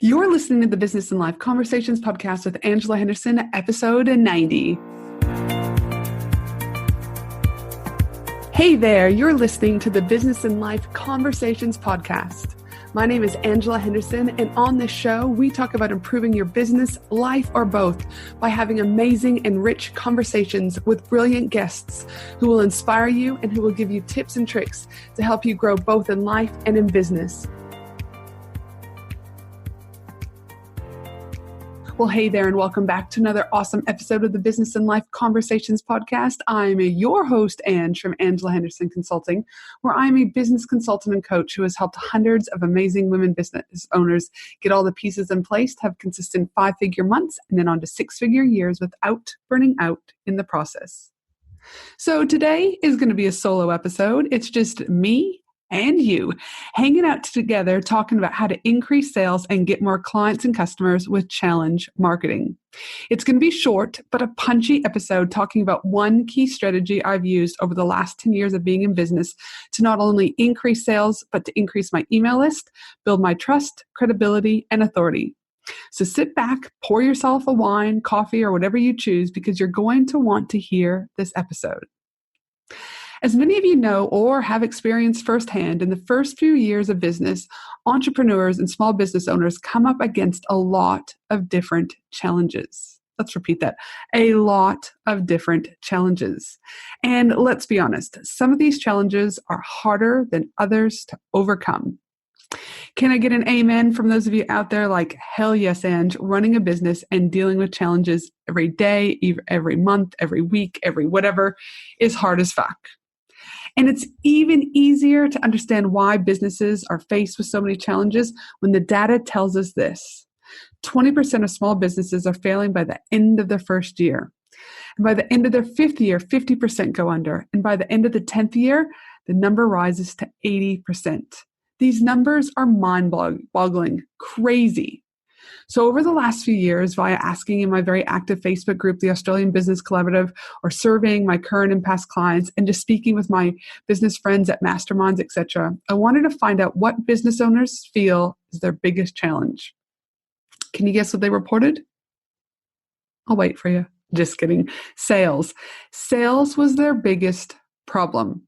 You're listening to the Business and Life Conversations podcast with Angela Henderson, episode 90. Hey there, you're listening to the Business and Life Conversations podcast. My name is Angela Henderson, and on this show, we talk about improving your business, life, or both by having amazing and rich conversations with brilliant guests who will inspire you and who will give you tips and tricks to help you grow both in life and in business. Well, hey there, and welcome back to another awesome episode of the Business and Life Conversations podcast. I'm your host, Ange, from Angela Henderson Consulting, where I'm a business consultant and coach who has helped hundreds of amazing women business owners get all the pieces in place to have consistent 5-figure months and then on to 6-figure years without burning out in the process. So today is going to be a solo episode. It's just me and you hanging out together, talking about how to increase sales and get more clients and customers with challenge marketing. It's going to be short, but a punchy episode talking about one key strategy I've used over the last 10 years of being in business to not only increase sales, but to increase my email list, build my trust, credibility, and authority. So sit back, pour yourself a wine, coffee, or whatever you choose, because you're going to want to hear this episode. As many of you know or have experienced firsthand, in the first few years of business, entrepreneurs and small business owners come up against a lot of different challenges. Let's repeat that. A lot of different challenges. And let's be honest, some of these challenges are harder than others to overcome. Can I get an amen from those of you out there like, hell yes, Ange, running a business and dealing with challenges every day, every month, every week, every whatever is hard as fuck. And it's even easier to understand why businesses are faced with so many challenges when the data tells us this. 20% of small businesses are failing by the end of their first year. And by the end of their 5th year, 50% go under. And by the end of the 10th year, the number rises to 80%. These numbers are mind-boggling, crazy. So over the last few years, via asking in my very active Facebook group, the Australian Business Collaborative, or surveying my current and past clients, and just speaking with my business friends at masterminds, etc., I wanted to find out what business owners feel is their biggest challenge. Can you guess what they reported? I'll wait for you. Just kidding. Sales. Sales was their biggest problem.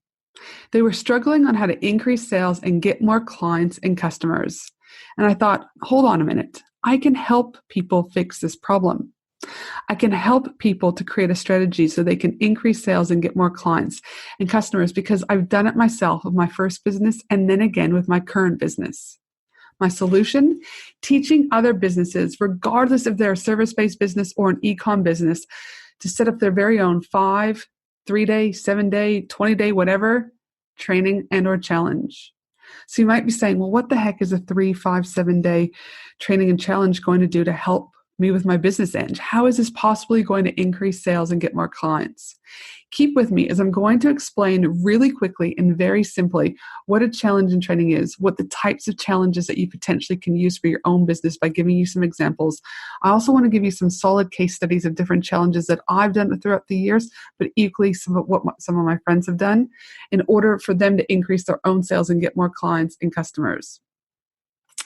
They were struggling on how to increase sales and get more clients and customers. And I thought, hold on a minute. I can help people fix this problem. I can help people to create a strategy so they can increase sales and get more clients and customers, because I've done it myself with my first business and then again with my current business. My solution? Teaching other businesses, regardless if they're a service-based business or an e-com business, to set up their very own 5, 3-day, 7-day, 20-day, whatever, training and or challenge. So you might be saying, well, what the heck is a 3, 5, 7-day training and challenge going to do to help me with my business, Ange? How is this possibly going to increase sales and get more clients? Keep with me as I'm going to explain really quickly and very simply what a challenge and training is, what the types of challenges that you potentially can use for your own business by giving you some examples. I also want to give you some solid case studies of different challenges that I've done throughout the years, but equally some of what some of my friends have done in order for them to increase their own sales and get more clients and customers.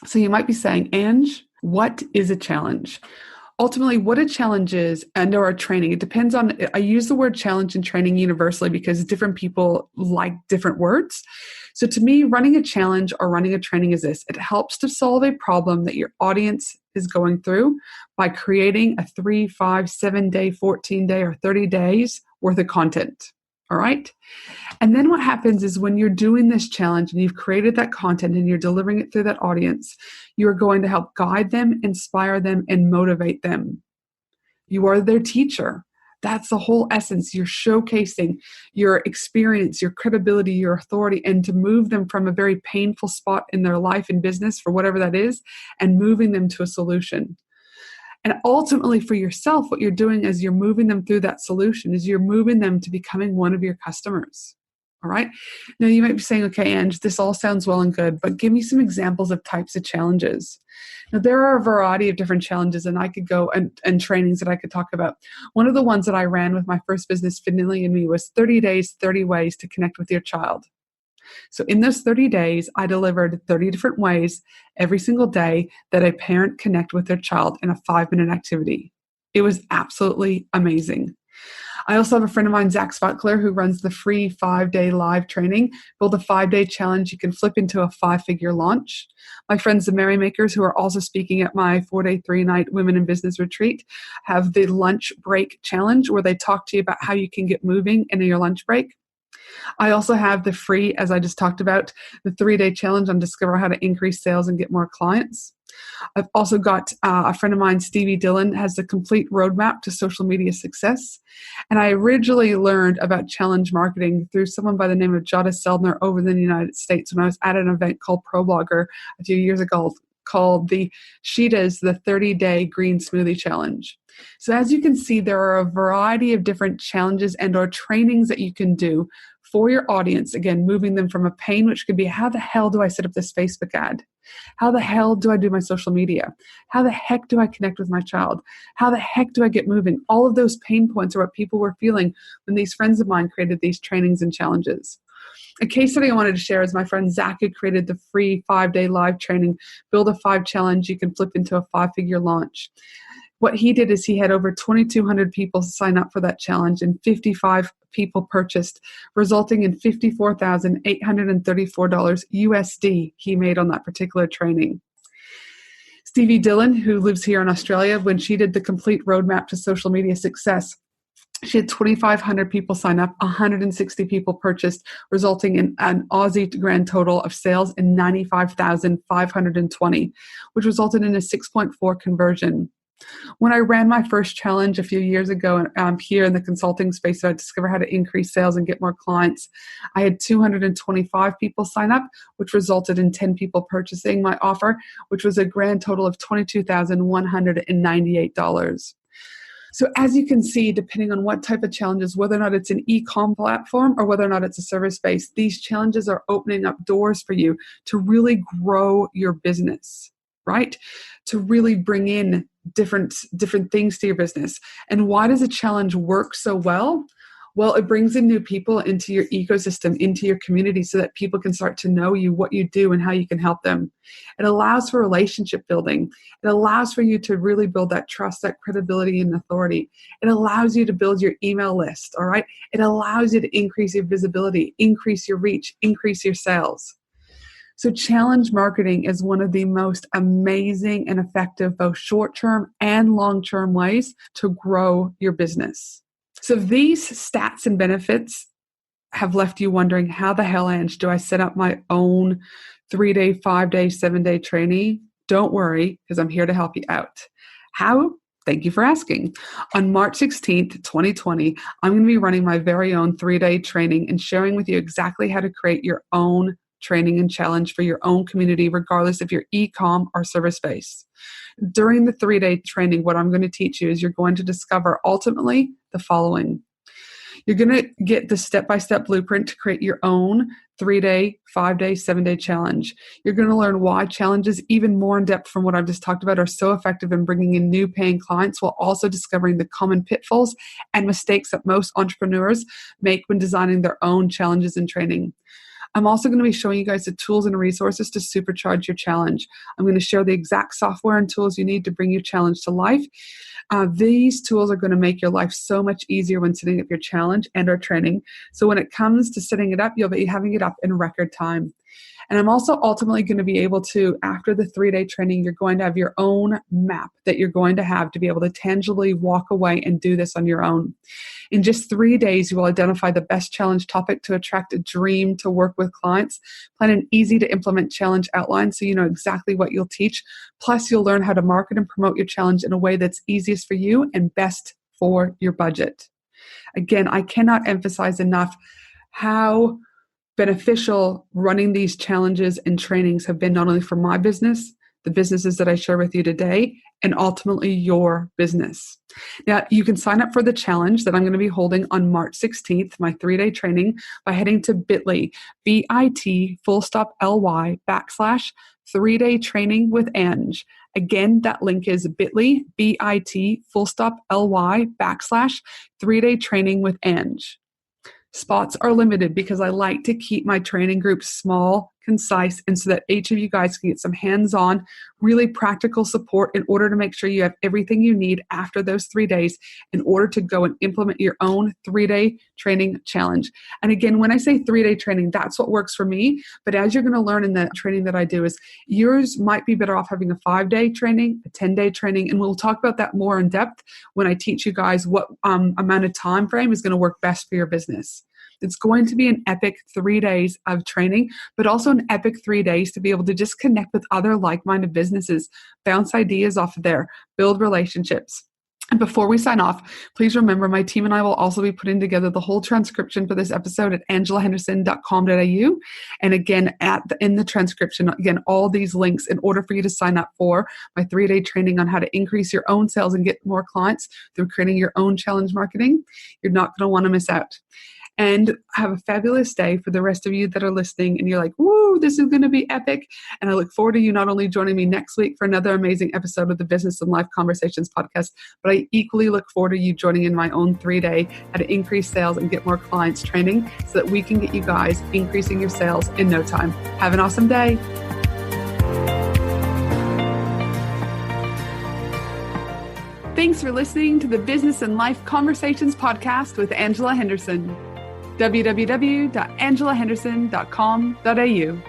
So you might be saying, Ange, what is a challenge? Ultimately, what a challenge is and or a training, it depends on, I use the word challenge and training universally because different people like different words. So to me, running a challenge or running a training is this. It helps to solve a problem that your audience is going through by creating a 3, 5, 7-day, 14-day, or 30 days worth of content. All right. And then what happens is when you're doing this challenge and you've created that content and you're delivering it through that audience, you're going to help guide them, inspire them, and motivate them. You are their teacher. That's the whole essence. You're showcasing your experience, your credibility, your authority, and to move them from a very painful spot in their life and business, for whatever that is, and moving them to a solution. And ultimately for yourself, what you're doing as you're moving them through that solution is you're moving them to becoming one of your customers. All right. Now you might be saying, okay, Ange, this all sounds well and good, but give me some examples of types of challenges. Now there are a variety of different challenges, and I could go and trainings that I could talk about. One of the ones that I ran with my first business, Finley and Me, was 30 days, 30 ways to connect with your child. So in those 30 days, I delivered 30 different ways every single day that a parent connect with their child in a 5-minute activity. It was absolutely amazing. I also have a friend of mine, Zach Sputler, who runs the free 5-day live training, Build a 5-day challenge you can flip into a 5-figure launch. My friends, the Merrymakers, who are also speaking at my 4-day, 3-night Women in Business retreat, have the lunch break challenge where they talk to you about how you can get moving in your lunch break. I also have the free, as I just talked about, the 3-day challenge on Discover How to Increase Sales and Get More Clients. I've also got a friend of mine, Stevie Dillon, has the complete roadmap to social media success. And I originally learned about challenge marketing through someone by the name of Jada Seldner over in the United States when I was at an event called ProBlogger a few years ago called She Does the 30-Day Green Smoothie Challenge. So as you can see, there are a variety of different challenges and or trainings that you can do for your audience. Again, moving them from a pain, which could be, how the hell do I set up this Facebook ad? How the hell do I do my social media? How the heck do I connect with my child? How the heck do I get moving? All of those pain points are what people were feeling when these friends of mine created these trainings and challenges. A case study I wanted to share is my friend Zach who created the free 5-day live training, Build a 5 challenge you can flip into a 5-figure launch. What he did is he had over 2,200 people sign up for that challenge and 55 people purchased, resulting in $54,834 USD he made on that particular training. Stevie Dillon, who lives here in Australia, when she did the complete roadmap to social media success, she had 2,500 people sign up, 160 people purchased, resulting in an Aussie grand total of sales in 95,520, which resulted in a 6.4 conversion. When I ran my first challenge a few years ago here in the consulting space, I discovered how to increase sales and get more clients. I had 225 people sign up, which resulted in 10 people purchasing my offer, which was a grand total of $22,198. So as you can see, depending on what type of challenges, whether or not it's an e-com platform or whether or not it's a service-based, these challenges are opening up doors for you to really grow your business, right? To really bring in different things to your business. And why does a challenge work so well? Well, it brings in new people into your ecosystem, into your community, so that people can start to know you, what you do, and how you can help them. It allows for relationship building. It allows for you to really build that trust, that credibility, and authority. It allows you to build your email list, all right? It allows you to increase your visibility, increase your reach, increase your sales. So challenge marketing is one of the most amazing and effective both short-term and long-term ways to grow your business. So these stats and benefits have left you wondering, how the hell, Ange, do I set up my own 3-day, 5-day, 7-day training? Don't worry, because I'm here to help you out. How? Thank you for asking. On March 16th, 2020, I'm going to be running my very own 3-day training and sharing with you exactly how to create your own training and challenge for your own community, regardless if you're e-com or service-based. During the 3-day training, what I'm going to teach you is you're going to discover ultimately the following. You're going to get the step-by-step blueprint to create your own 3-day, 5-day, 7-day challenge. You're going to learn why challenges, even more in depth from what I've just talked about, are so effective in bringing in new paying clients while also discovering the common pitfalls and mistakes that most entrepreneurs make when designing their own challenges and training. I'm also going to be showing you guys the tools and resources to supercharge your challenge. I'm going to share the exact software and tools you need to bring your challenge to life. These tools are going to make your life so much easier when setting up your challenge and our training. So when it comes to setting it up, you'll be having it up in record time. And I'm also ultimately going to be able to, after the 3-day training, you're going to have your own map that you're going to have to be able to tangibly walk away and do this on your own. In just 3 days, you will identify the best challenge topic to attract a dream to work with clients, plan an easy to implement challenge outline so you know exactly what you'll teach. Plus, you'll learn how to market and promote your challenge in a way that's easiest for you and best for your budget. Again, I cannot emphasize enough how beneficial running these challenges and trainings have been, not only for my business, the businesses that I share with you today, and ultimately your business. Now, you can sign up for the challenge that I'm going to be holding on March 16th, my 3-day training, by heading to bit.ly, bit.ly/ 3-day training with Ange. Again, that link is bit.ly, bit.ly/ 3-day training with Ange. Spots are limited because I like to keep my training groups small, concise, and so that each of you guys can get some hands-on, really practical support in order to make sure you have everything you need after those 3 days in order to go and implement your own 3-day training challenge. And again, when I say 3-day training, that's what works for me. But as you're going to learn in the training that I do is yours might be better off having a 5-day training, a 10-day training. And we'll talk about that more in depth when I teach you guys what amount of time frame is going to work best for your business. It's going to be an epic 3 days of training, but also an epic 3 days to be able to just connect with other like-minded businesses, bounce ideas off of there, build relationships. And before we sign off, please remember my team and I will also be putting together the whole transcription for this episode at angelahenderson.com.au. And again, in the transcription, again, all these links in order for you to sign up for my 3-day training on how to increase your own sales and get more clients through creating your own challenge marketing. You're not going to want to miss out. And have a fabulous day for the rest of you that are listening. And you're like, woo, this is going to be epic. And I look forward to you not only joining me next week for another amazing episode of the Business and Life Conversations podcast, but I equally look forward to you joining in my own 3-day how to increase sales and get more clients training so that we can get you guys increasing your sales in no time. Have an awesome day. Thanks for listening to the Business and Life Conversations podcast with Angela Henderson. www.angelahenderson.com.au